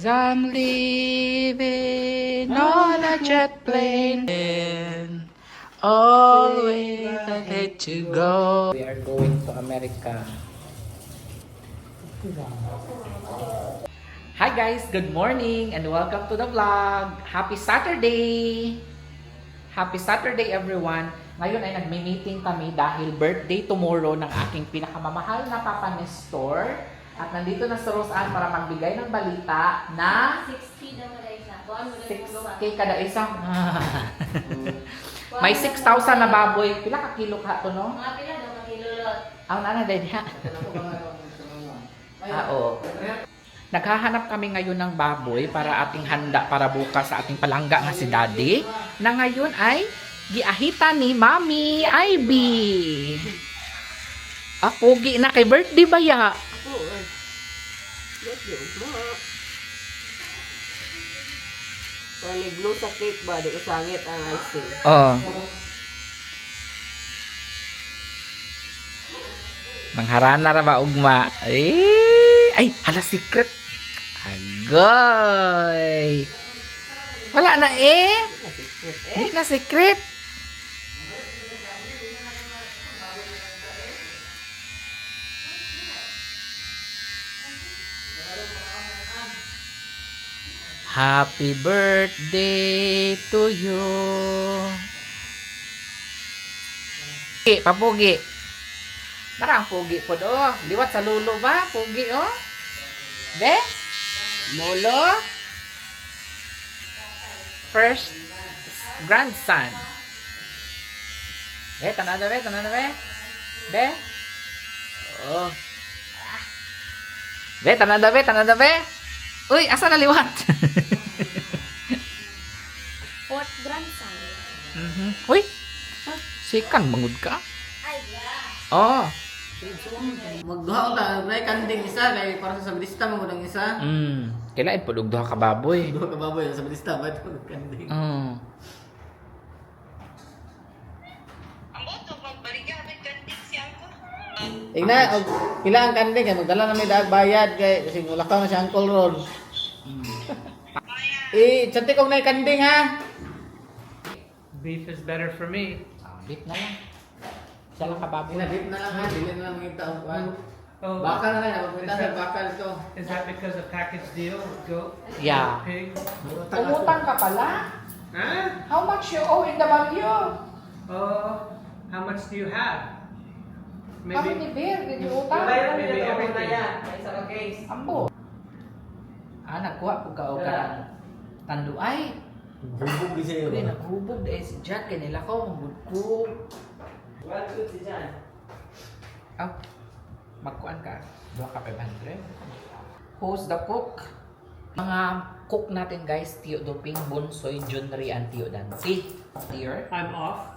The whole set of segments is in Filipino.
I'm leaving on a jet plane and always I let you go. We are going to America. Hi guys, good morning and welcome to the vlog. Happy Saturday! Happy Saturday everyone! Ngayon ay nagmi-meeting kami dahil birthday tomorrow ng aking pinakamamahal na Papa Nestor. At nandito na sa Roseanne para magbigay ng balita na 6K daw kada isa. 6K kada isa. May 6,000 na baboy. Pila ka kilo ka to, no? Mga pila daw makilulot. Ang nana din ha. Oo. Naghahanap kami ngayon ng baboy para ating handa para bukas sa ating palangga nga si Daddy. Na ngayon ay giahita ni Mami Ivy. Pogi na kay birthday ba ya? Paniglo sa cake ba? Di usangit ang icing. Oh. Mangharana ra ba ugma? Ay, hala secret. Agoy. Wala na eh. Di na secret. Happy birthday to you. Papugi. Marang pugi po do. Liwat sa lulo ba? Pugi oh. Be? Molo? First grandson. Be, tanada be, tanada be. Be? Oh. Be, tanada be, tanada be. Uy, asa na liwat? Fourth grandson. Uy, sikan, mangud ka? Ay, yeah. Oh. Magduha ka, may kanding isa, kay para sa sabidista mo ng isa. Kailan po duha ka baboy? Duha ka baboy sa sabidista, ba't ito kanding? Tingnan, pila ang kanding, kaya magdala na may daag bayad, kay kasi mulakaw na si Uncle Ron. Chanti kong na yung kanding ha. Beef is better for me. Beef na lang. Isa lang ka baboy. Pinabip na lang ha, dili na lang yung taon. Oh, Baka na lang, magpunta sa bakal ito. is that because of package deal? Goat? Yeah. Pig? Umutang ka pala? Huh? How much you owe in the Baguio? Oh, how much do you have? How many beer did you utang? Maybe everything. Ambo. Nagkuha po ka o ka tando ay. Bubog di siya Uy, naghubog dahil si Jack. Kanila ko, magod ko. What good si Jan? Magkuhan ka. 2 ka 500. Who's the cook? Mga cook natin guys. Tio Doping, Bonsoy, Junri, and Tio Dancy. Dear. I'm off.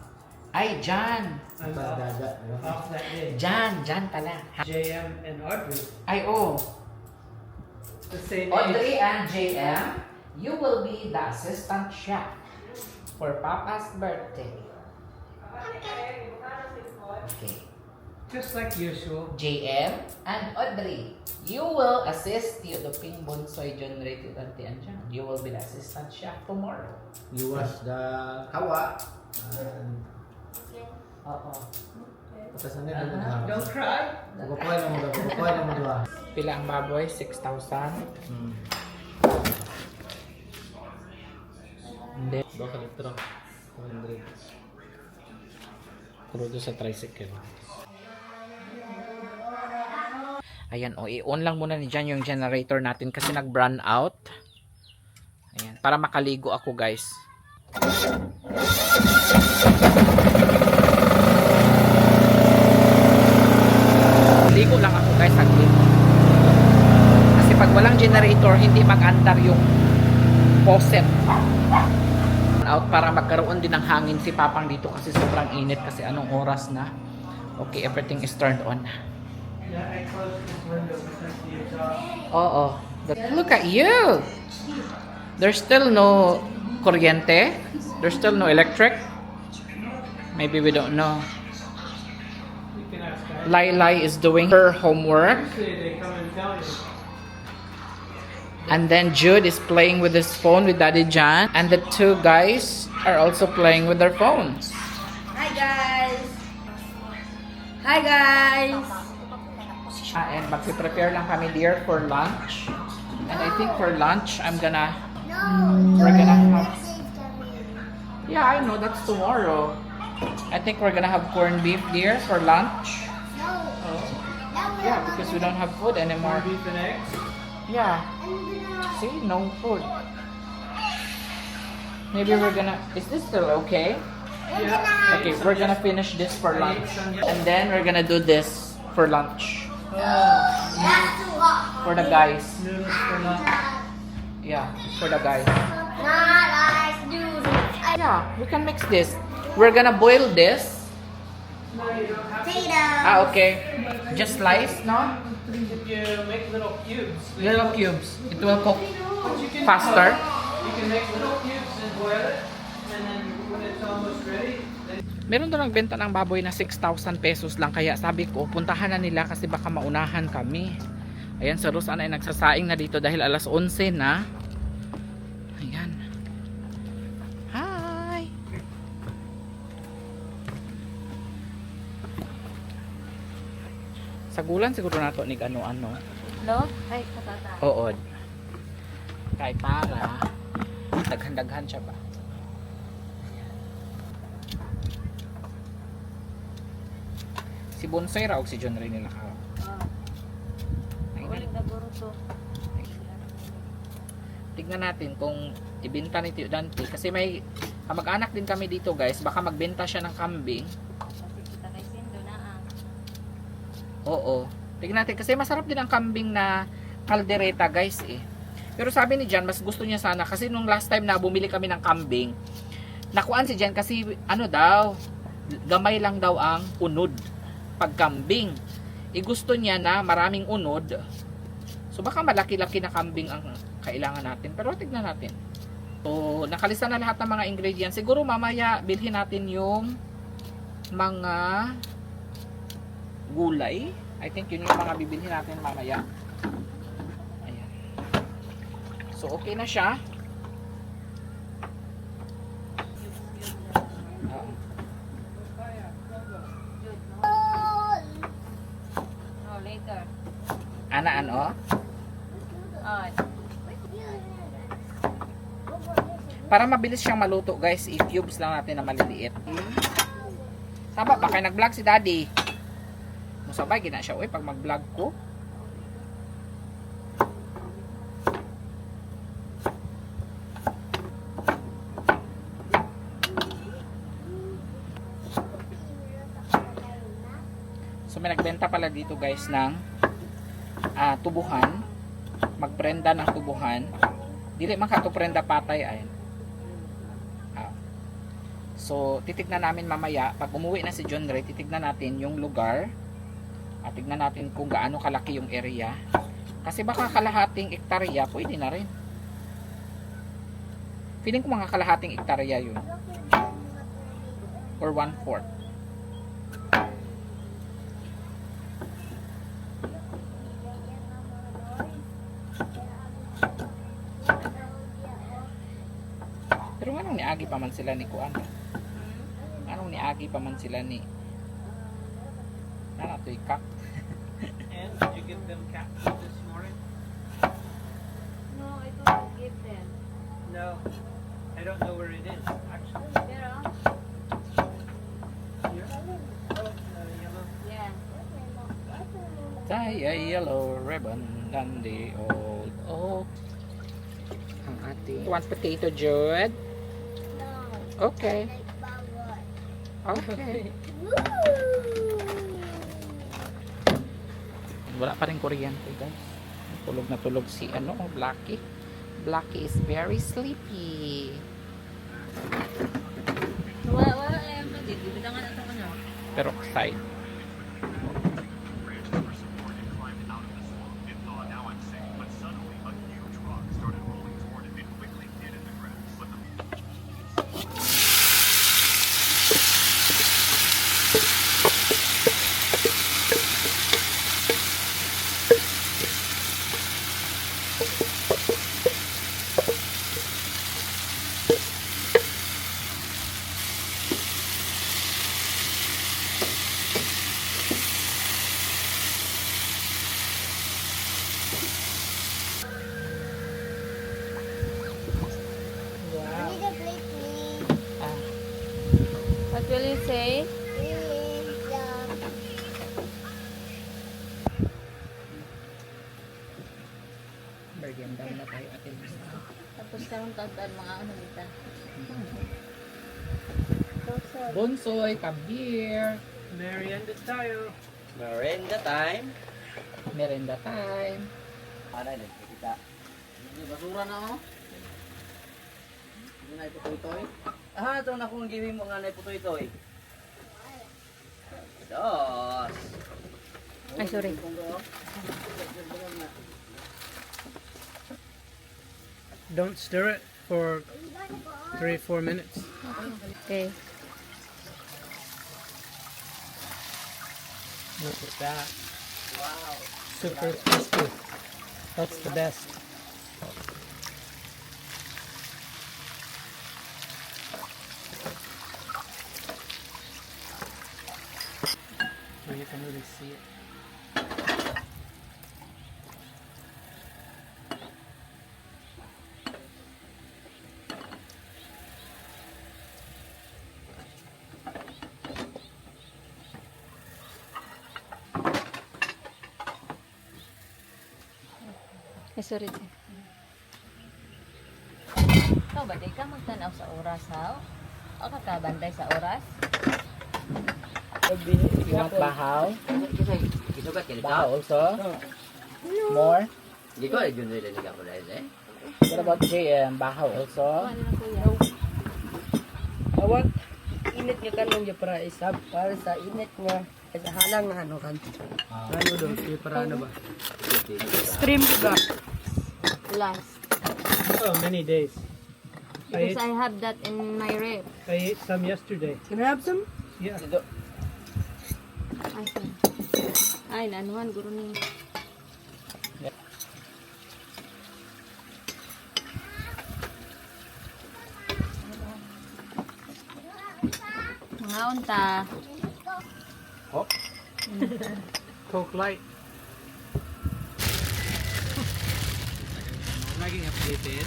Ay, Jan. I'm off that day. Jan pala. JM and Audrey. Ay, oh. The same Audrey age. and JM, you will be the assistant chef for Papa's birthday. Okay. Just like usual. JM and Audrey, you will assist Tio Doping, Bonsoy, John Ray, Tio Dante, and Jan. You will be the assistant chef tomorrow. You wash the kawa. Oo. Tapos ano yung mga Don't cry. Bukukuhay na mo doon. Pila ang baboy? 6,000? Hindi. 2 litro. 100. Crudo sa tricycle. Ayan, i-on lang muna ni Jan yung generator natin kasi nag-burn out. Ayan, para makaligo ako guys. Ligo lang ako guys saglit. Kasi pag walang generator, hindi mag-andar yung faucet. Out para magkaroon din ng hangin si Papang dito kasi sobrang init kasi anong oras na. Okay, everything is turned on. Yeah, I closed this window because the exhaust. Oo. Look at you. There's still no kuryente. There's still no electric. Maybe we don't know. You can ask Lai is doing her homework. Usually they come and tell you. And then Jude is playing with his phone with Daddy John. And the two guys are also playing with their phones. Hi guys! Hi guys! And magpiprepare lang kami dear for lunch. And I think for lunch, we're gonna have... Yeah, I know, that's tomorrow. I think we're gonna have corned beef dear for lunch. Yeah, because we don't have food anymore. Beef and eggs. Yeah. See, no food. Maybe we're gonna... Is this still okay? Yeah. Okay, we're gonna finish this for lunch. And then we're gonna do this for lunch. For the guys. Noodles for lunch. Yeah, for the guys. Not like dude. Yeah, we can mix this. We're gonna boil this. No, you don't have to. Potatoes. Okay. Just slice, no? If you make little cubes. Little cubes. It will cook But you can faster. You can make little cubes and boil it. And then when it's almost ready, then Meron doon nagbenta ng baboy na 6,000 pesos lang. Kaya sabi ko, puntahan na nila kasi baka maunahan kami. Ayan, si Rosan ay nagsasaing na dito dahil alas 11 na. Ayan. Hi! Sagulan siguro nato ni ano-ano. No? Ay, patata. Oo. Kay para daghan-daghan siya ba? Si Bonsai raw si John rin nila ka. Uling na guro to. Tignan natin kung ibenta ni Tio Dante kasi may kamag-anak din kami dito guys, baka magbenta siya ng kambing. Kasi kita kay Sindo na ang. Oo. Tignan natin kasi masarap din ang kambing na kaldereta guys eh. Pero sabi ni Jan, mas gusto niya sana kasi nung last time na bumili kami ng kambing, nakuan si Jan kasi ano daw, gamay lang daw ang unod pagkambing. Gusto niya na maraming unod. So baka malaki-laki na kambing ang kailangan natin. Pero tignan natin. So nakalista na lahat ng mga ingredients. Siguro mamaya bilhin natin yung mga gulay. I think yun yung mga bibilhin natin mamaya. Ayan. So okay na siya. No, later. Anaan oh. On. Para mabilis siyang maluto guys, i-cubes lang natin na maliliit. Tama ba? Kaya nag-vlog si Daddy. Musabay, gina siya. Uy, pag mag-vlog ko. So may nagbenta pala dito guys ng tubuhan. Magprenda ng tubuhan. Dili man ka to prenda patay ayan. So titignan namin mamaya pag umuwi na si John Ray, titignan natin yung lugar. At tignan natin kung gaano kalaki yung area. Kasi baka kalahating ektarya pwede na rin. Feeling ko mga kalahating ektarya yun. Or 1/4. Pero anong niagi pa man sila ni Kuan? Anong niagi pa man sila ni Nana to ikak? And did you give them capsules this morning? No, I don't give them. No. I don't know where it is, actually. Pero, Here? Oh, yellow. yeah. Tie a yellow ribbon down the old oak. Ang ating... You want potato, Jude? Okay. Okay. Wala pa rin kuryente guys. Tulog na tulog si Blackie. Blackie is very sleepy. Wala lang yung pagdito. Bitangan ito ko na. Pero excited. will you say? Merienda na tayo atin. Tapos karong taon mga ano kita. Bonsoy, come here. Merienda tayo. Merienda time. Merenda time. Para din kita. Hindi basura na oh. Hindi na iputoy-toy. Ah, ito na kung gawin mo nga na ito eh. Dos. Ay, sorry. Don't stir it for 3-4 minutes. Okay. Look at that. Wow. Super crispy. That's the best. So you can really see it. Ay, sorry. Ikaw ba, di ka magtanaw sa oras, ha? O kakabanday sa oras? You want bahaw? Kisugat ka Bahaw nito. also? More? Hindi ko ay dun rin ka pala eh. What about JM? Bahaw also? Ano na kuya? Awat init nga kanon ya para isab para sa init nga sa halang nga ano kan. Ano do kay para ano ba? Stream ba? Last. Oh, many days. Because I have that in my rep. I ate some yesterday. Can I have some? Yeah. Ay, sorry. Ay, naanuhan, guro ni. Mga unta. Coke Light. Laging updated.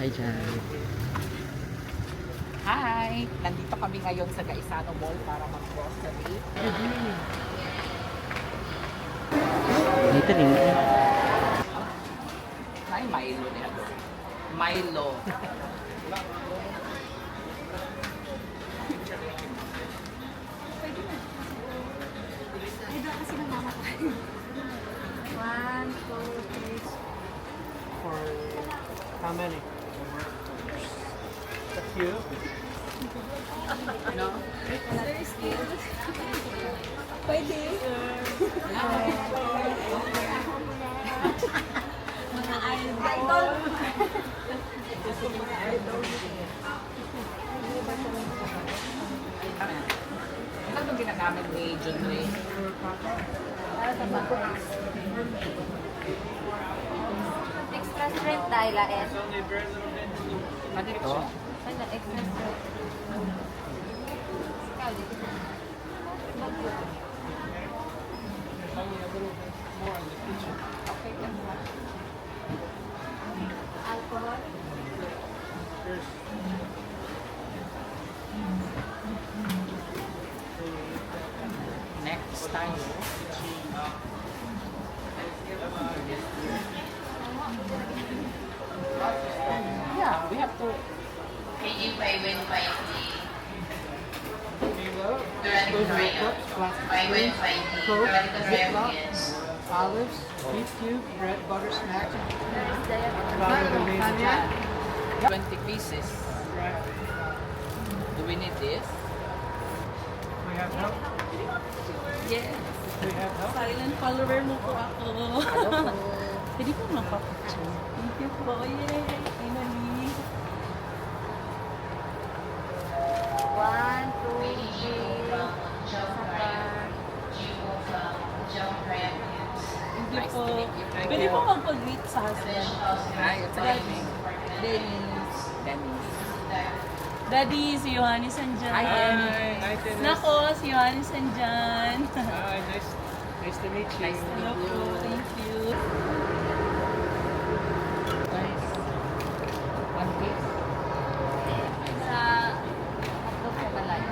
Hi, Chan. Hi! Nandito kami ngayon sa Gaisano Mall para mag-grocery. Dito rin. Ay, Milo na yan. Milo. One, two, three. For how many? A few. No? Pwede. Mga idol. Ano itong ginagamit ni John Ray? Para sa bako. Extra strength tayo lahat. Ano ito? Ano, extra strength. Ikaw, dito. Alcohol. Next tayo. Yeah, we have to. Olives, beef cube, bread, butter, snacks. There is the 20 pieces. Right. Do we need this? We have help. Yes. We have help. Silent follower mo po ako. Pwede po mapapicture. Thank you po. Yay! Finally. One, two, three. Thank you Nice po. to meet you. Thank Pwede you. po mag-greet sa husband. Hi, it's Amy. Dennis. Dennis. Daddy, si Johannes andyan. Hi, Hi, Dennis. Nako, si Johannes andyan. Hi, nice to meet you. Nice to meet Nako, you. thank you. Nice. One piece. Sa hotdog sa balay.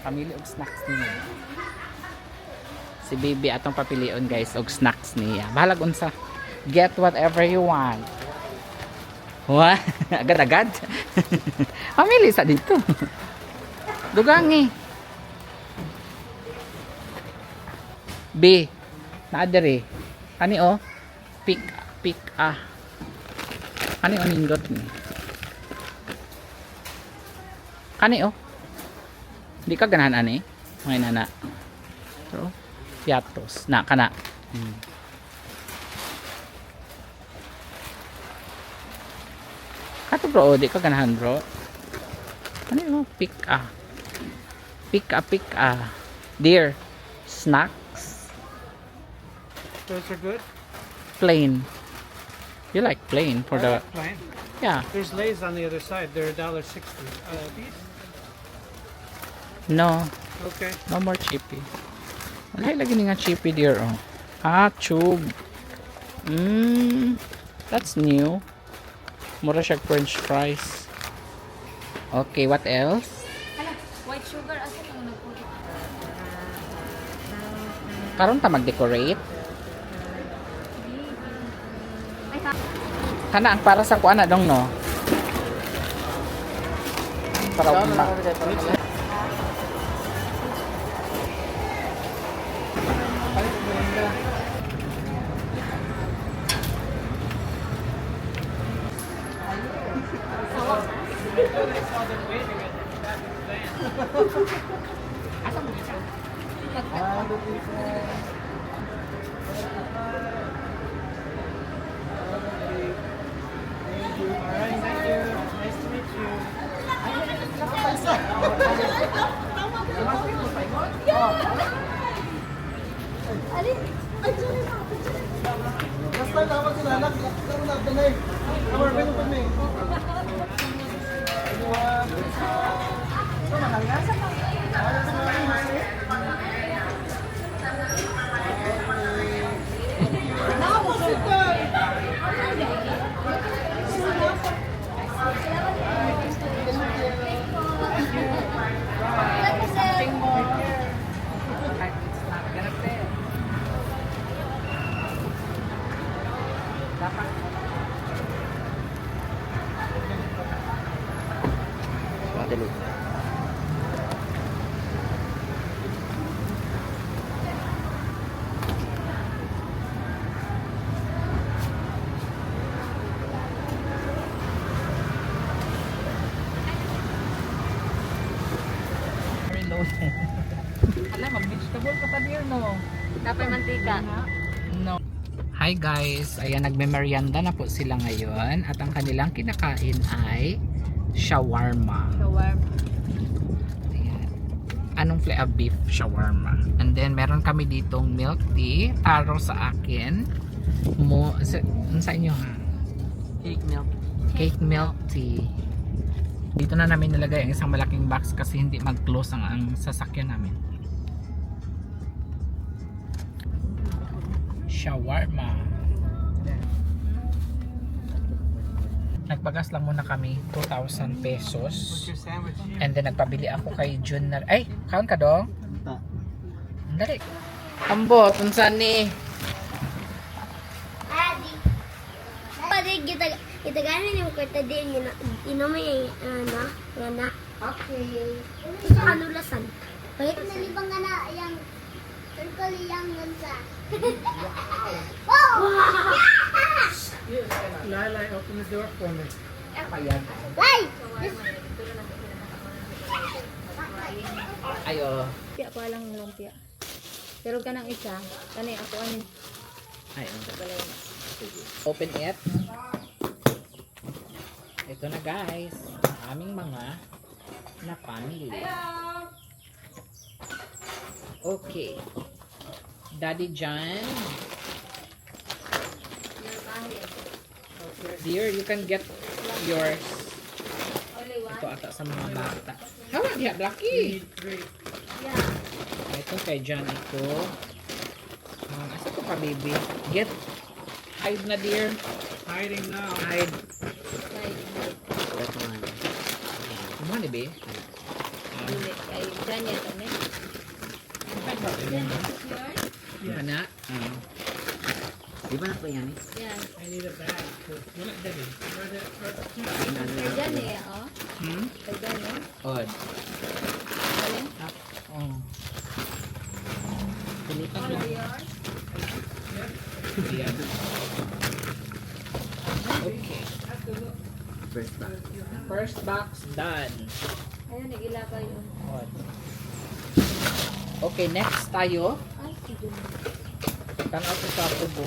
Pamili og snacks niya. Si Bibi atong papilion guys og snacks niya. Bahalag unsa. Get whatever you want. What? Agad-agad? Pamili sa dito. Dugangi. B. Naadere. Kani oh. Pick ah. Kani oh nindot ni. Kani oh. Di ka ganahan ani? Mga nana. So, piatos. Na, kana. Kato bro, di ka ganahan bro. Ano yung pick ah? Pick ah. Dear, snacks. Those are good. Plain. You like plain for the, Plain. yeah. There's Lay's on the other side. They're $1.60. These? No, Okay. no more chippy. Wala lagi nga chippy dear oh. Ah, tube. That's new. Mura siya french fries. Okay, what else? White sugar, asa lang nagpulit? Karon ta mag-decorate. Kana ang para sa kuan na dong no. Para Alright, thank you. Nice to meet you. Guadalupe. Alam, mag-vegetable ka pa dear no. Dapat mantika. No. Hi guys, ayan nagme-merienda na po sila ngayon at ang kanilang kinakain ay shawarma. Shawarma. Ayan. Anong flavor? Beef shawarma. And then meron kami ditong milk tea, taro sa akin. Sa inyo ha? Cake milk. Cake milk tea. Dito na namin nilagay ang isang malaking box kasi hindi mag-close ang sasakyan namin. Shawarma. Nagpagas lang muna kami 2,000 pesos. Your sandwich. And then nagpabili ako kay Jun na ay, kaon ka dong? Dali. Ambot, unsan ni? Pwede kita ganin yung kwarta din yun. Inomay yung na. Okay. Ito kanulasan. Pwede nalibang nga na yung circle yung gansa. Wow! Lila, open the door for me. Lai! Ayo. Lumpia pa lang lumpia. Pero kanang isa, kani ako ani. Ay, open it. Ito na guys, ang aming mga napamili. Okay. Daddy John. Dear, you can get yours. Ito ata sa mga bata. Hawa diha, Blackie. Ito kay John ito. Asa ko pa, baby? Get. Hide na, dear. Hiding now. Hide. That one. Kumuha ni, babe? Dili kay ganyan ani. Yan na. Di ba na po yan? Yan. I need a bag. Wala dali. Kay ganyan oh. Kay ganyan. Odd. Alin? Oh. Pilitan mo. Ayan. Okay. First box. First box done. Ayun nagila kayo. Odd. Okay, next tayo. Ay, sige. Tanaw ko sa tubo.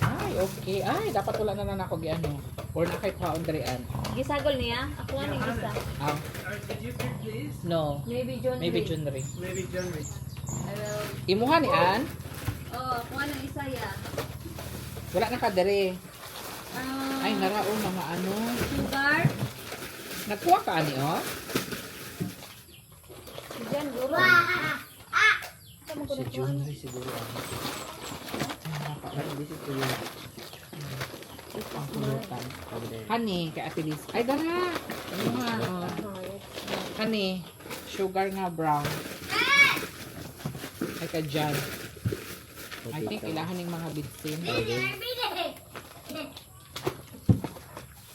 Ay, okay. Ay, dapat wala na ako giano. Or na kay Paundrian. Gisagol niya. Ako ani gisa. Ah, Did you pick these? no. Maybe John. Maybe Ray. Junri. Maybe John Rich. I will. Imuha ni Ann. Oh, ako ano isa ya. Wala na ka dere. Ah, Ay, narao mga ano. sugar. Nagkuha ka ani, oh. Diyan guro. Si Junri siguro ano. Ay, this is for you. Ang pulutan. Honey, kay Ate Liz. Ay, dara. Ano nga, oh. Honey, sugar nga brown. Ay, ka dyan. I think ilahan ng mga bitsin.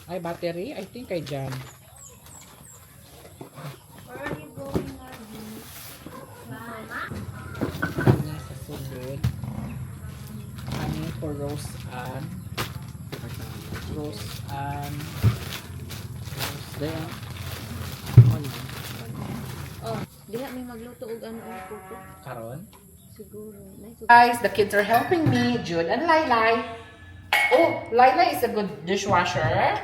Ay, battery. I think kay dyan. Honey sa sunod. Honey for Rose Ann. Rose Ann. There. Oh, diha may magluto og ano ang puto. Karon. Siguro. Nice. Guys, the kids are helping me, Jude and Lailai. Oh, Lailai is a good dishwasher.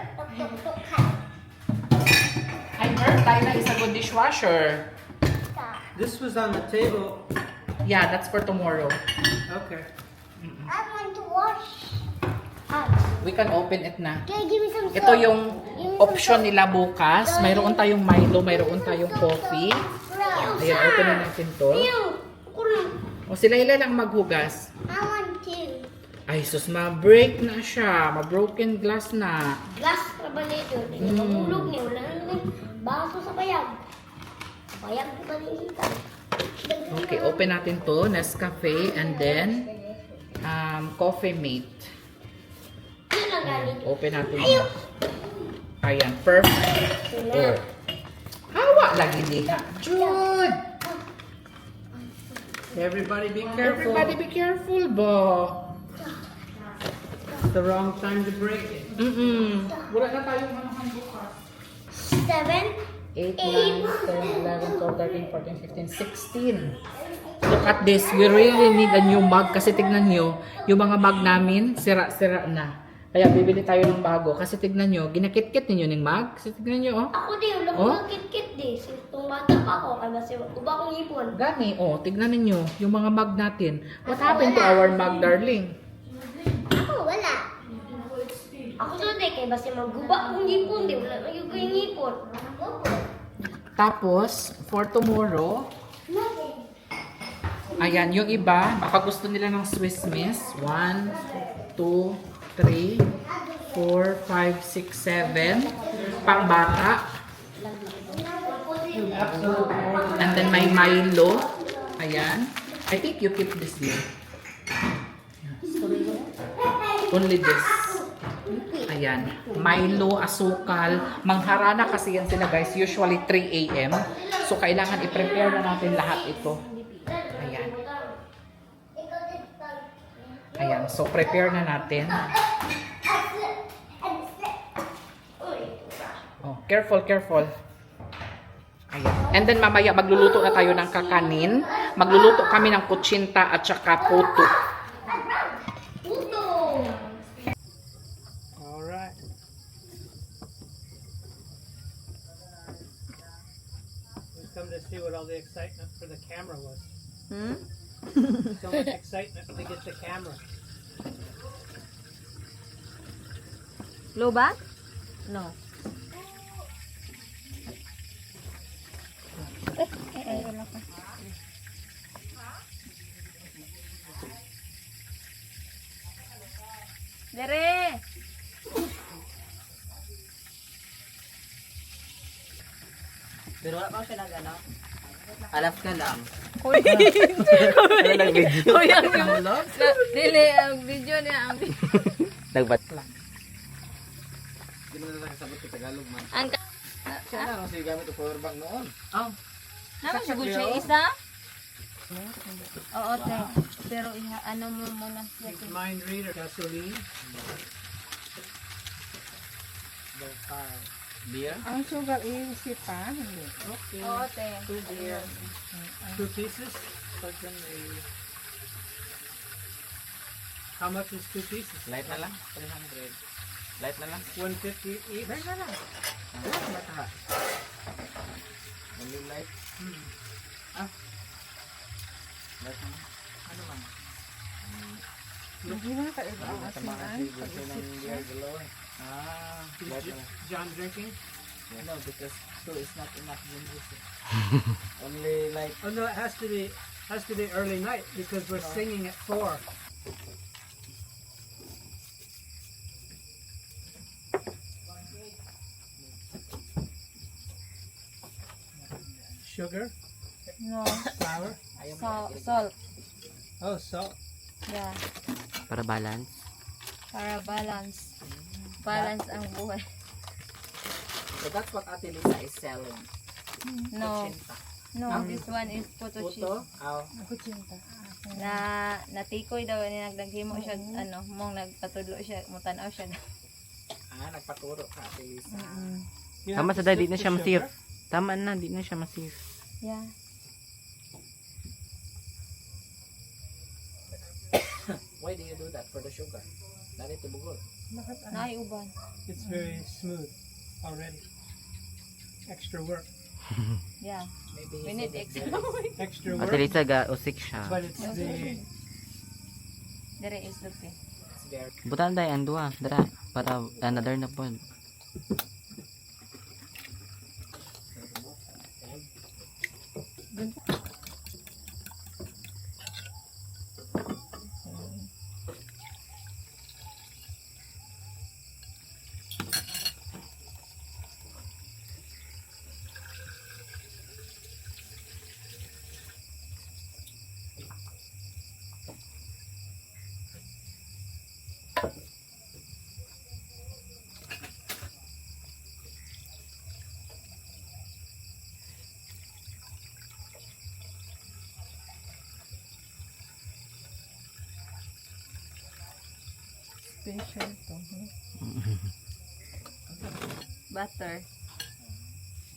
I heard Lailai is a good dishwasher. This was on the table. Yeah, that's for tomorrow. Okay. I want to wash. We can open it na. Can you give me some Ito yung option nila bukas. Mayroon tayong Milo, mayroon tayong coffee. Ayan, open na natin to. O sila lang maghugas. I want to. Ay, sus, ma-break na siya. Ma-broken glass na. Gas pa ba nito? Hindi mahulog niya. Wala na naman. Baso sa payag. Payag pa nito. Okay, open natin to. Nescafe and then Coffee Mate. Yun lang galing. Open natin. Ayan, perfect. Oh. Hawa lagi diha. Jude! Everybody be careful. Everybody be careful, bo. It's the wrong time to break it. Wala na tayong hanahan bukas. 7, 8, 9, 10, 11, 12, 13, 14, 15, 16. Look at this. We really need a new mug kasi tignan nyo, yung mga mug namin, sira-sira na. Kaya bibili tayo ng bago. Kasi tignan nyo, ginakit-kit ninyo ng mug. Kasi tignan nyo, oh. Ako din, wala Oh? ko kit-kit din. Itong bata pa ako, kaya kasi uba kong ipon. Gani, oh. Tignan ninyo, yung mga mug natin. What happened to our mug, darling? Ako, wala. Ako suday, kaya basta magguba kong ipon, di wala na yung kayong ipon. Tapos, for tomorrow, ayan, yung iba, baka gusto nila ng Swiss Miss. 1, 2, 3, 4, 5, 6, 7. Pangbata. And then may Milo. Ayan. I think you keep this here. Only this. Ayan. Milo, asukal. Mangharana kasi yan sila guys. Usually 3 a.m. So kailangan i-prepare na natin lahat ito. Ayan. Ayan. So prepare na natin. Oh, careful, careful. Ayan. And then mamaya magluluto na tayo ng kakanin. Magluluto kami ng kutsinta at saka puto. Alright. We come to see what all the excitement for the camera was. So much excitement to get the camera. Low back? No. Dere! Pero wala pa siya nag-ano. Alas ka lang. Kuya, Kuya, dili ang video niya ang Nagbat. Hindi mo na nakasabot sa Tagalog man. ang Siya na kasi gamit ang power bank noon. naman siguro siya isa. Oo, te. Pero ano mo muna siya. It's mind reader. Gasoline. Beer? Ang sugar is pa. Oo, te. 2 pieces. How much is 2 pieces? Light na lang. 300. Light na lang. 150 each. Light na lang. Bata. Only light. Light na lang. Ano man? Hindi na kayo ba ang Tamahan si Gusto ng beer dalawa eh. Light na lang. John drinking? No, because 2 is not enough Gusto. Only like Oh no, it has to be early night because we're singing at 4. Sugar, No. flour. Salt. Oh, salt. Yeah. para balance. Para balance. Balance ang buhay. So that's what Ate Lisa is selling. No. No, this one is photo sheet. Na natikoy daw ni nagdaghimo siya mong nagpatudlo siya, mutanaw siya. Nagpaturo ka Ate Lisa. You Tama have to sa dadi sip na the siya masir. sugar. Tama na, di na siya masir. Yeah. Why do you do that for the sugar? Dali tibugol. Naay uban. It's very smooth already. Extra work. Yeah. Maybe We need extra. Extra Ate work. Lisa ga usik siya. But it's the Dire is lupi. It's very. Butan day ang duwa, dara para another na po. Special to. Butter.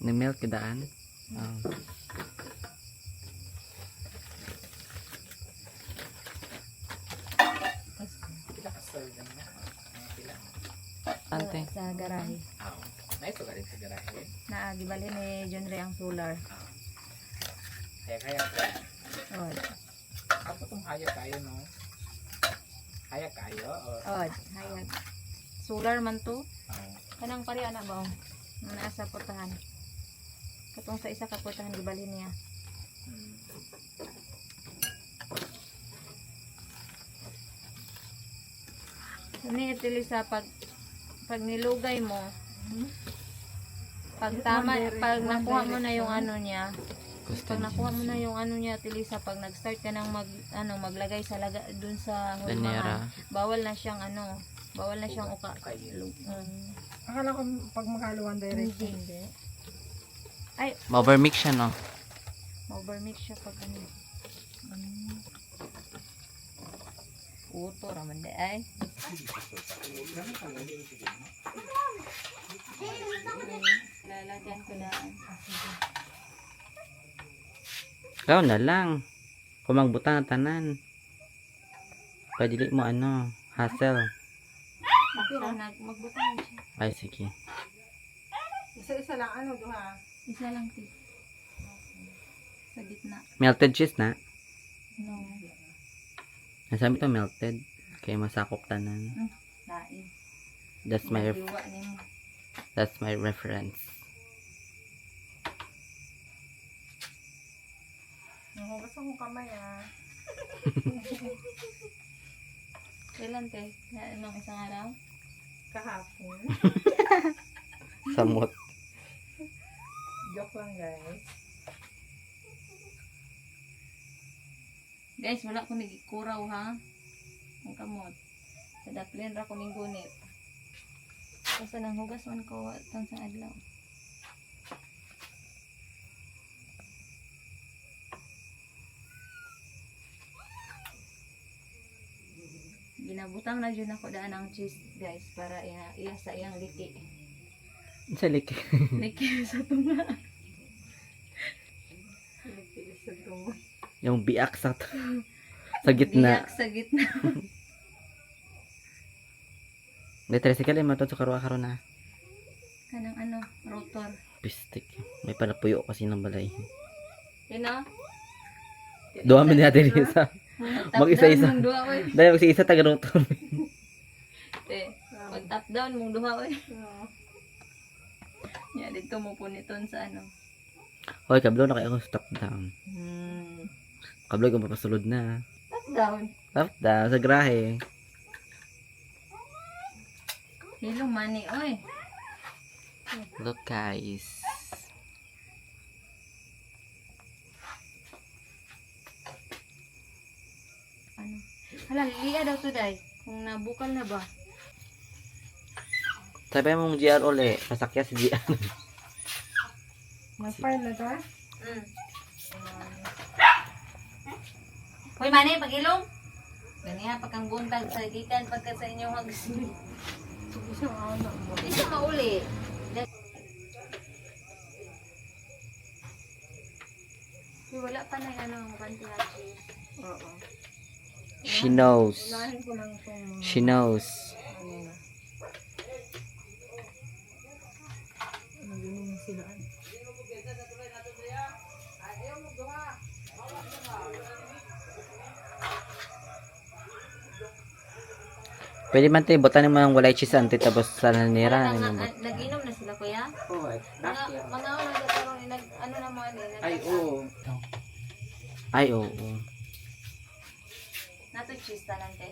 Ni milk daan. Ante. Sa garahe. Nice to galing sa garahe. Na gibali ni John Ray ang solar. Kaya. Oh. Ako tong haya kayo no. Haya kayo or Oh, hayag. Solar man to. Kanang pari ana ba? Naa sa putahan. Katong sa isa ka putahan gibali niya. Ni itili sa pag nilugay mo. Pag tama, pag nakuha mo na yung ano niya, pag nakuha mo na yung ano niya, Tilisa, pag nag-start ka ng maglagay sa dun sa hulmahan, bawal na siyang uka. Akala ko pag makaluwan direct. Hindi. Ay, ma-overmix siya no. ma-overmix siya pag ano. Uto raman de ay. Lalagyan ko na. Ikaw na lang. Kung magbutang ang tanan. Padili mo ano, hassle. Siya magbutang siya. Ay, sige. Isa-isa lang, ano, duha? Isa lang, ti. Sa gitna. Melted cheese na. No. Nasabi to melted. Kaya masakop tanan. Lain. That's my Diwa ni mo. that's my reference. Gusto mo kamay, ah. Kailan, te? Anong isang araw? Kahapon. Samot. Joke lang, guys. Guys, wala ko nagikuraw, ha? Ang kamot. Sa daplin ra ko ning gunit. Basta nang hugas man ko tan sa adlaw. Ginabutang na dyan ako daan ang cheese, guys, para iya sa iyang liki. Sa liki. Liki sa tunga. Liki sa tungo. Yung biak sa gitna. Biyak sa gitna. May tricycle yung matod sa karuwa-karoon na. Kanang ano, rotor. Pistik. May panapuyo kasi ng balay. Yun o. Duha min natin isa. Mag-isa-isa. Mong duha, oy. Dahil mag-isa taga-rotor. Te, pag top down mong duha, oy. Ya, dito mo po niton sa ano. Hoy, kablo na kayo stop down. Kablo kung papasulod na. Top down. Stop down sa grahe. Hello, money, oy. Look guys. Ano? Hala, liya daw to, day. Kung nabukal na ba? Sabi mong GR uli. Pasakya si GR. May file na ta? Hoy, money, pag-ilong. Ganiya, pagkang buntag sa gikan, pagka sa inyong hagsili. Isang ano mo. Hindi siya mauli. Wala pa na ano, ang pantihachi. Oo. She knows. Unahin ko lang itong mga She knows. ano na. Ano ganun sila. Pwede man tayo botanin mo ng walay cheese ante tapos sa nanira. Nag-inom na sila, kuya? Oo, Mga ano na karon ano na mo ani? Ay, oo. Ay, oo. Nato cheese tanan te.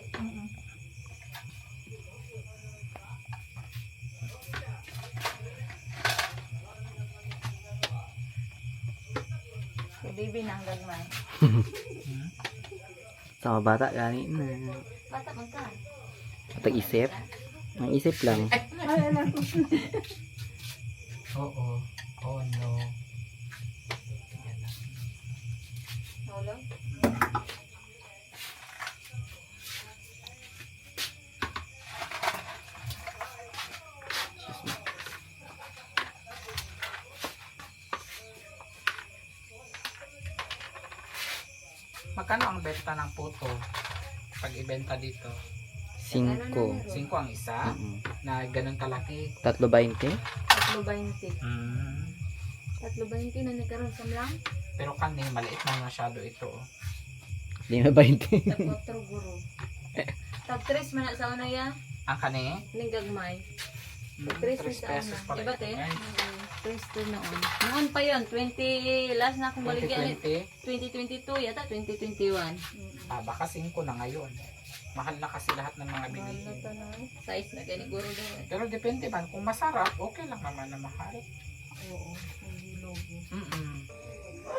Si baby nang gagmay. Sama bata gani na. Bata man ka. Tag-isip. Ang isip lang. Oo. Oh no. Hello? Magkano ang benta ng puto? Pag ibenta dito? 5. 5 ang isa? Mm-mm. Na ganun kalaki? 3.20. 3.20. Mm. 3.20 na nagkaroon sa lang. Pero kani, maliit na masyado ito. 5.20. Tag 4 guro. Tag 3 man na sa una ya. Ang kani? Ning gagmay. Tag 3 3 sa pesos una. pala. Diba te? Ay, 3 to noon. Noon pa yon 20 last na akong baligyan. 2020? 2022 yata 2021. Baka 5 na ngayon. Mahal na kasi lahat ng mga Mahal na bilihin. to na. Size na gani guro daw. Pero depende man. Kung masarap, okay lang naman na mahal. Oo.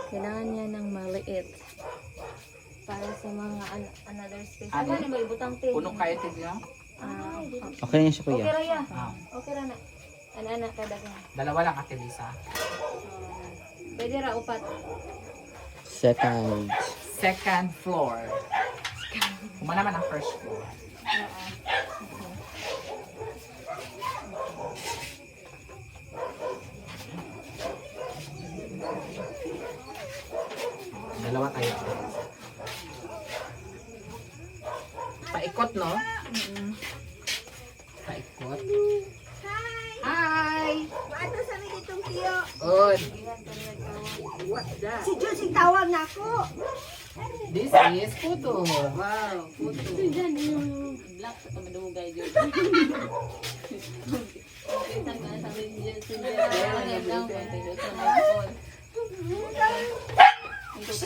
Kailangan niya ng maliit. Para sa mga another space. Ano? Ano ba ibutang te? Puno kaya tignan? Okay na yun siya Okay kuya. ra ya. Ah. Okay ra na. Ana kada ka. Dalawa lang Ate Lisa. Pwede ra upat. Second. Second floor. Kuma naman ang first floor. Dalawa tayo. Paikot, no? Paikot. Hi! Ano sa amin itong tiyo? Good. Si Josing tawag na ako. This is puto. Wow, puto. Black sa kamadugay dyan. Kita ka sabi niya sa mga tao dito sa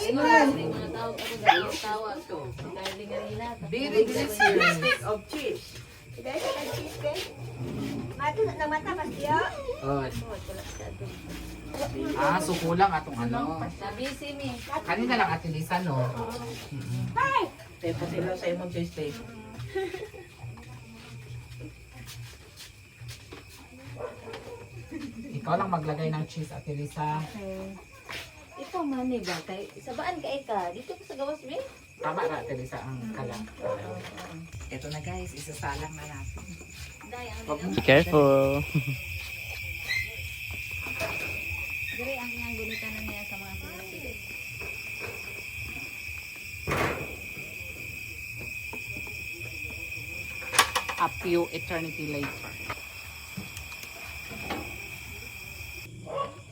mga mga tao ako dahil tawa to. Dahil nila. Very delicious. Of cheese. Dahil sa cheese cake. Mato na mata pas tiyo. Good. So kulang atong ano. Sabi si mi. Kanina lang Ate Lisa, no? Tayo pati lang sa imong cheese tape. Ikaw lang maglagay ng cheese, Ate Lisa. Ikaw man ni ba kay sabaan kay ka dito sa gawas mi? Tama ka, Ate Lisa, ang kalang. Ito na guys, isasalang na natin. Be careful. Dire ang iyang gunitan na niya sa mga pinapili. A few eternity later.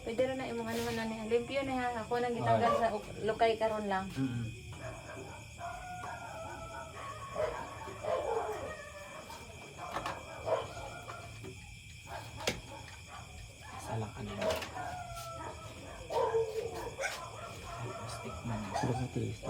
Pwede rin na imong ano na niya. Limpyo na ha. Ako nang gitanggal sa lukay karon lang. Salang ka na. Stick na na. Ano ba taste?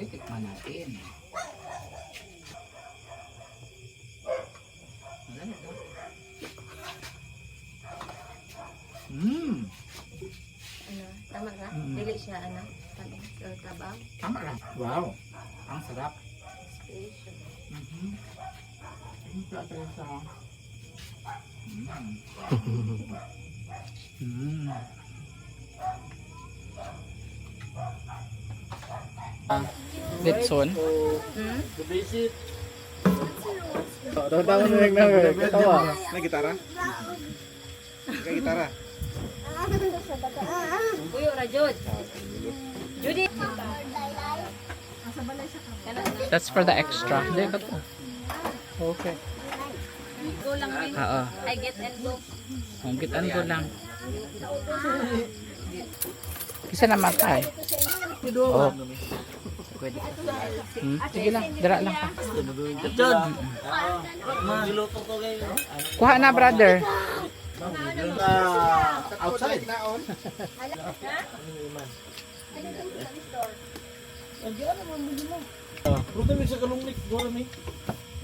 Tikman natin. Wala na ito. Ano, tama ka? Dili siya ano, tabaw. Tama lang. Wow. Ang sarap. Special. Ang sarap sa... Ditson. The basic. Tawa na lang na. Tawa. May gitara? May gitara. Uyo ra jud. Judy. That's for the extra. Hindi ba ito? Okay. Go lang din. Oo. I get and go. Ang kitan ko lang. Kisa naman tayo. Oh. Pwede. Sige lang, dara lang ka. Magiluto ko kayo. Kuha na, brother. Outside. Problem sa kalungnik. Gora mi.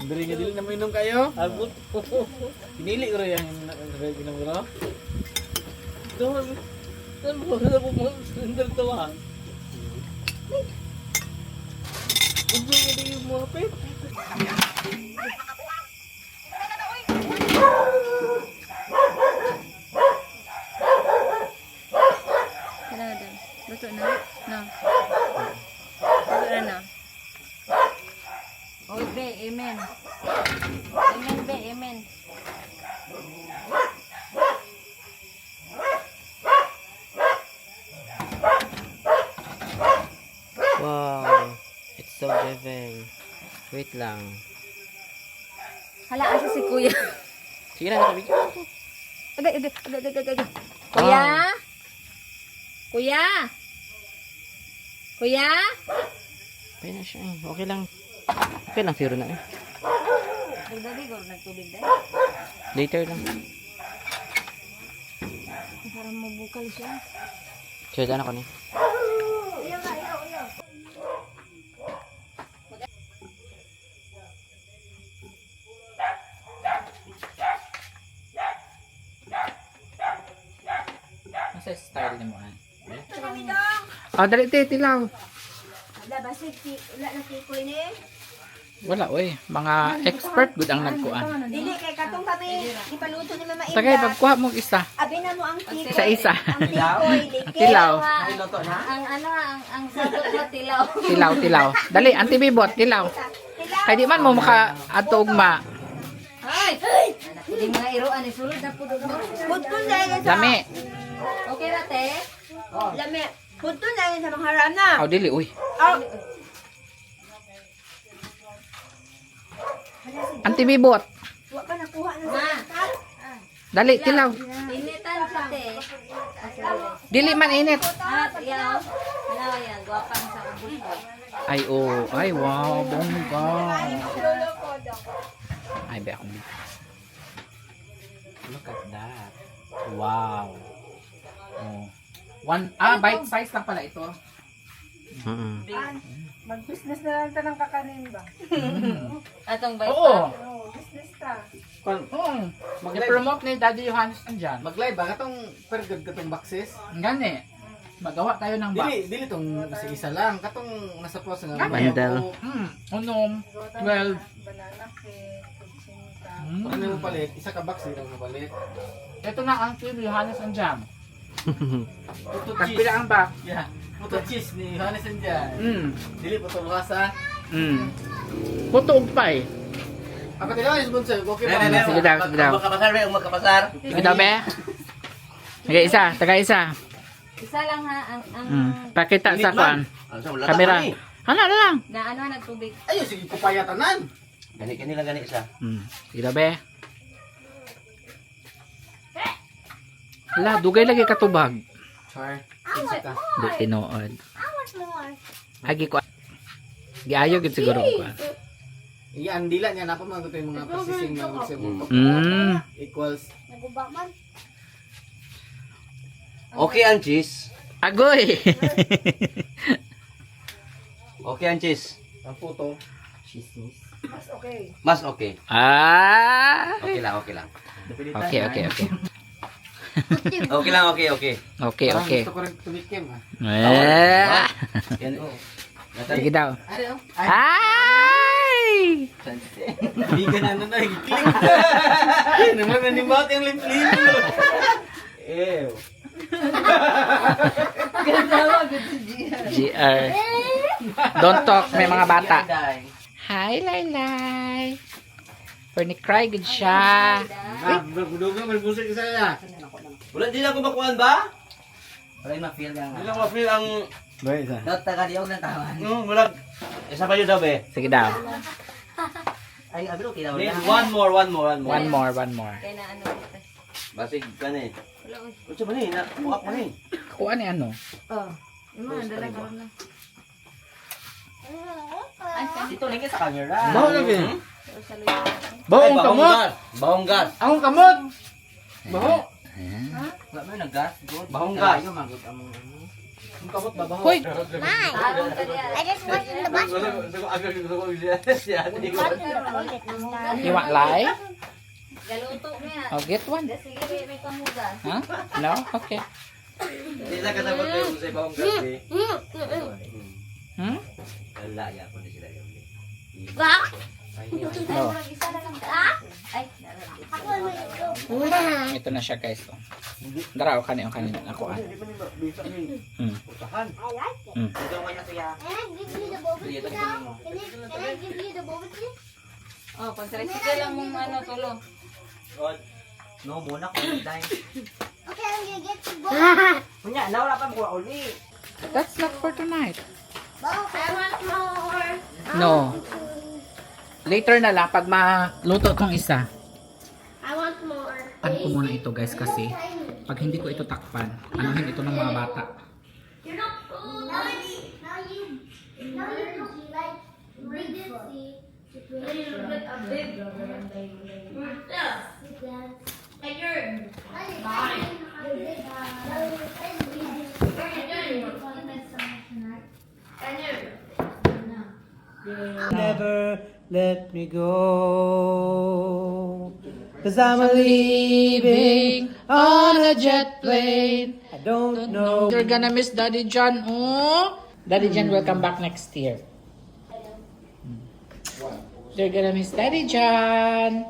Dili nga dili na mainom kayo. Abot. Pinili ko rin yung ginamuro. Doon. Saan mo na po mo sender to ha? Gusto ko din yung mga pet. Kailangan din. Luto na. No. Luto na. Oy, be, amen. Amen, be, amen. Wow. It's so giving. Wait lang. Hala, asa si kuya. Sige na, nakabigyan. Agay. Kuya? Kuya? Kuya? Okay na siya. Okay lang. Okay lang, zero na eh. Dagdagi ko, nagtubig dahil. Later lang. Parang mabukal siya. Sige, daan ako ni. Nasa style ni mo, ah. Dali, titi lang. Wala ba si wala na kikoy ni? Wala, oy. Mga expert good ang nagkuan. Dili kay katong kami ipaluto ni Mama Inda. Tagay, pagkuha mo isa. Abi na mo ang tikoy. Isa-isa. Ang tikoy, Ang tilaw. Ang sagot mo tilaw. Tilaw. Dali, Auntie Bibot, tilaw. Kaya di man mo maka-atugma. Hindi mga iroan, isulod na po doon. Putun dahil sa Lami. Okay na, te? lami. Putun dahil sa mga harana. Aw, dili, uy. Auntie Bibot. Wa pa nakuha na sa Ma, Dali, tilaw. initan siya, te. Dili man init. Yaw. Ano yan, guwapang sa kubuto. Ay, oh. Ay, wow. Bongga. Ay, be akong dito. Look at that. Wow. Oh. Bite size lang pala ito. Mag-business na lang ta ng kakanin ba? Atong bite Oo. Business ta. Mag-promote ni Daddy Johannes andyan. Mag-live ba? Katong pergad katong boxes? Gani. Magawa tayo ng box. Dili tong nasa isa lang. Katong nasa post nga. Bundle. Unom. 12. Banana cake, kutsinta. Ano mo palit? Isa ka box dito mo palit. Ito na ang Team Johannes andyan. Puto Kagpila cheese. ang box. Yeah. Puto cheese ni Johannes andyan. Dili puto buhasa. Puto ugpay. Ako tila is bunso. Okay ba? Sige daw, sige daw. Magkapasar ba? Magkapasar. Sige daw, be. Sige, isa. Taga isa. Isa lang ha, ang Pakita sa kwan. Kamera. Hala na lang. na ano nagtubig. Ayun, sige papayatanan. Gani lang gani siya. Sige daw, be. Hala, dugay lagi katubag. Char. Di tinuod. I want more. Agi ko. Giayo gid siguro ko. Iya, ang dila niya. Napamanggod yung mga processing na magsimutok. Equals. Naguba man. Okay ang cheese. Agoy. Okay ang cheese. Ang puto. Mas okay. Mas okay. Ah. Okay lang, okay lang. Okay. Okay lang, okay. Okay. Gusto ko rin tumikim. Yan. Sige daw. Ano? Ay! Hindi ka na nag-click. Naman nanimot yung lip-lip. Ew. GR. Don't talk, may mga bata. Hi, Laylay. Perni cry good siya. Budugang malbusik ka saya. Wala din ako makuhaan ba? Wala yung ma-feel nga. Wala yung ma-feel ang... Baik sa. Nagtagadiyog ng tawan. Wala. Isa pa yun daw be. Sige daw. Ay, abilo kinaw na. One more. One more. Kaya na ano dito. Basig ka na eh. Wala uy. Kutsa ba ni? Buwak mo ni. Kuha ni ano? Oh. Yung mga dala ka na. Dito lagi sa camera. Baho lagi. Baong kamot. Bahong gas. Akong kamot. Baho. Wala mo yung nag-gas. Bahong gas. Ang kamot ba baho? Hoy. Tarong ka diya. I just washed in the bathroom. You want lie? Galuto niya. Oh, get one. Sige, may kamugas. Huh? No? Okay. Hindi na kasabot kayo sa bahong gas eh. Hmm? Wala ya po na sila yun. Ba? No. Isa na lang. Ay, Ako na ito. Ito na siya guys. Oh. Daraw kanina ako ah. I like it. Ito mo niya siya. Can I give you the bubble tea now? Can I give you the bubble tea? oh, pag-tricycle lang mong ano, tulo. No, muna ko dahil. Okay, I'm gonna get the bubble. Kunya, nawala pa mo uli. That's not for tonight. I want more. No. Later na lang pag maluto tong isa. I want more. Ano ko muna ito guys kasi pag hindi ko ito takpan, anuhin ito ng mga bata. You're not full. Now you like read this. You get a big. And you're Never let me go. Cause I'm leaving on a jet plane. I don't know. You're gonna miss Daddy John. Oh, Daddy John will come back next year. They're gonna miss Daddy John.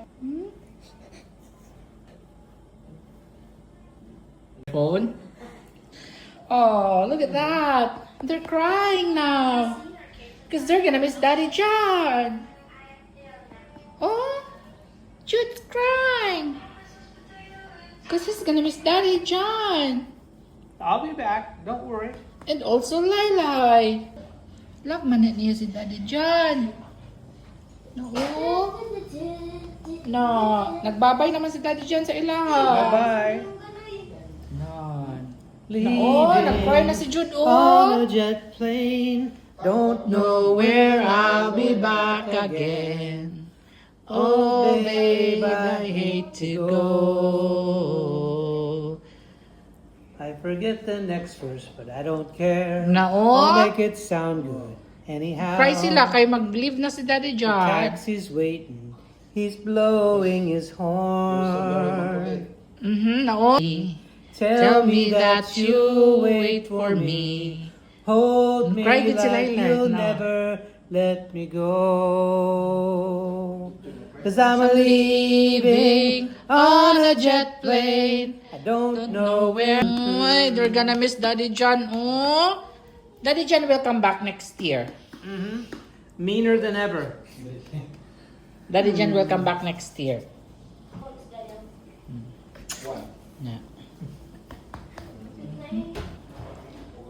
Phone. Oh, look at that. They're crying now. Because they're gonna miss Daddy John. Oh, Jude's crying. Because he's gonna miss Daddy John. I'll be back. Don't worry. And also Laylay. Love man niya si Daddy John. No. No. Nagbabay naman si Daddy John sa ilaha. Bye. Non. Leaving No, nag-cry na si Jude. on Oh. a jet plane. Don't Know where I'll be back again. Oh, babe, I hate to go. I forget the next verse, but I don't care. Nao. I'll make it sound good. Anyhow, Cry sila kay mag-leave na si Daddy the John. taxi's waiting. He's blowing his horn. Nao. Tell me that you wait for me. Hold me Cry gid si like Laylay, you'll no. never let me go. 'Cause I'm Leaving on a jet plane. I don't Know know where. Oh, they're gonna miss Daddy John. Oh. Daddy John will come back next year. meaner than ever. Daddy John will come back next year. Yeah.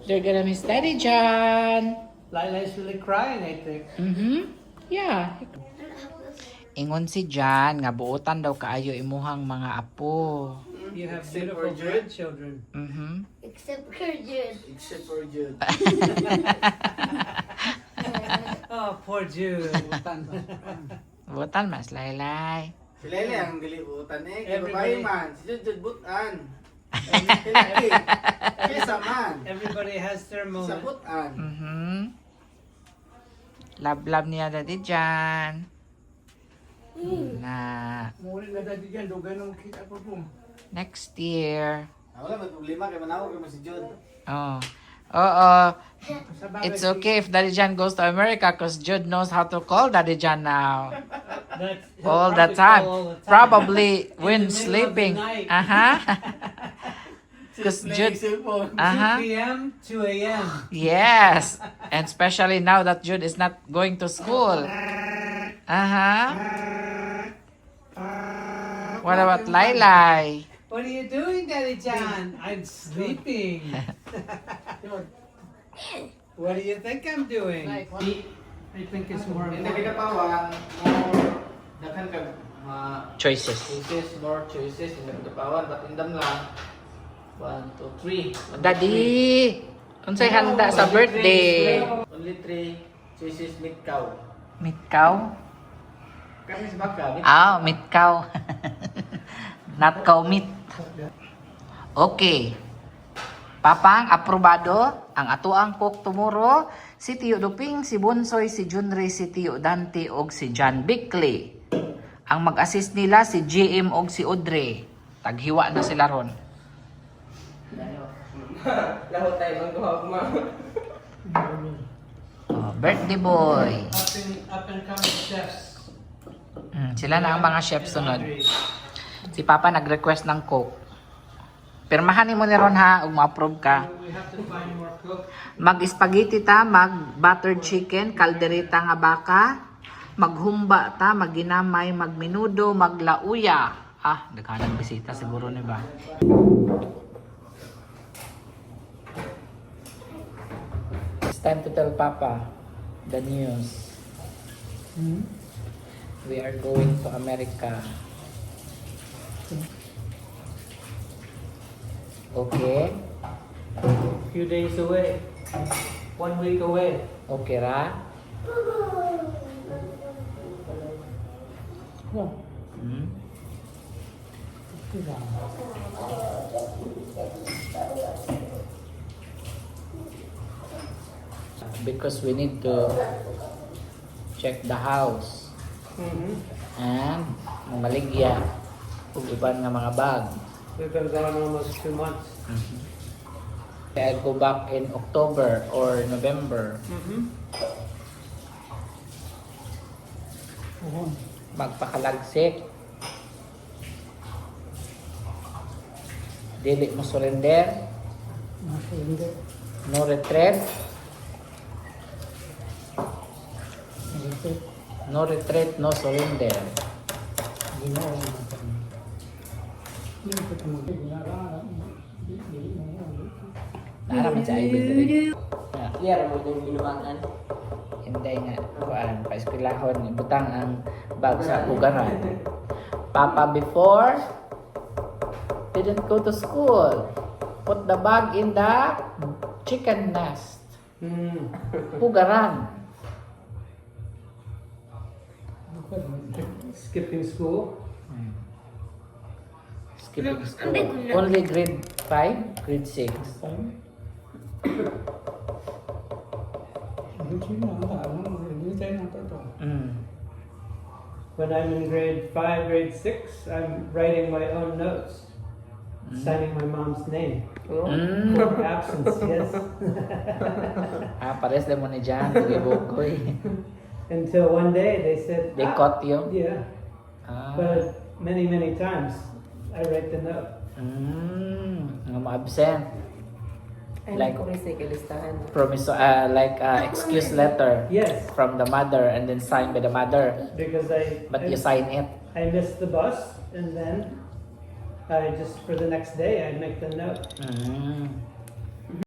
They're gonna miss Daddy John. Lila's really crying, I think. Yeah. Ingon si John nga buotan daw kaayo imuhang mga apo. You have beautiful grandchildren. Except for Jude. Except for Jude. Oh, poor Jude. Buotan mas laylay. Si Lele ang gilibutan eh. Kaya Everybody- babae man. Si Jude butan. Kaya Kesa man. Everybody has their Sa moment. butan. Love niya Daddy John. Na Muli na dati dyan. Dugay nung kita po po. next year. Wala may problema. Kaya manawag kami si Jude. Oh. Oo. It's okay if Daddy John goes to America because Jude knows how to call Daddy John now. He'll All the probably time. call all the time. Probably when In the middle of the sleeping. night. Because Jude. 2 p.m., 2 a.m. Yes. And especially now that Jude is not going to school. What about Laylay? What are you doing, Daddy John? I'm sleeping. What do you think I'm doing? I think it's more Hindi important. kinapawan. More. Dakan ka. Choices. Choices. More choices. Hindi kinapawan. But indam lang. 1, 2, 3. Daddy, unsay handa sa birthday? Only 3 choices meat cow. Meat cow? Kasi sa baka. Ah, meat cow. Not cow meat. Okay. Papang, aprobado ang atoang cook tomorrow. Si Tio Duping, si Bonsoy, si Junri, si Tio Dante, og si John Bickley. Ang mag-assist nila si GM og si Audrey. Taghiwa na sila ron. Lahot tayo ng duha kuma. Oh, birthday boy. Up and coming chefs. Sila na ang mga chef sunod. Si Papa nag-request ng coke. Pirmahan mo ni ron ha, ug ma-approve ka. We have to find more cook. Mag-spaghetti ta, mag-buttered chicken, kaldereta nga baka, maghumba ta, magginamay, magminudo, maglauya. Ah, daghanang bisita siguro ni ba? It's time to tell Papa the news. We are going to America. Okay? Few days away. 1 week away. Okay ra? Hmm? Because we need to check the house and maligya ug iban nga mga bag. We've been gone almost 2 months. I'll go back in October or November. Magpakalagsik. Dili mo surrender. No retreat. No retreat, no surrender. Naraman sa ibig. Clear mo yung binuangan. Hindi nga. Kuan, pa-eskwelahon. Butang ang bag sa pugaran. Papa before didn't go to school. Put the bag in the chicken nest. Pugaran. Skipping school. Skipping school. Only grade 5, grade 6. When I'm in grade 5, grade 6, I'm writing my own notes, signing my mom's name. For absence, yes. Pares na mo ni Jan. Bukoy. Until one day they said, They caught you? Yeah. But many, many times I write the note. Nga ma-absent. Like excuse letter Yes, from the mother and then signed by the mother. because But you sign it. I missed the bus and then I just, for the next day, I make the note.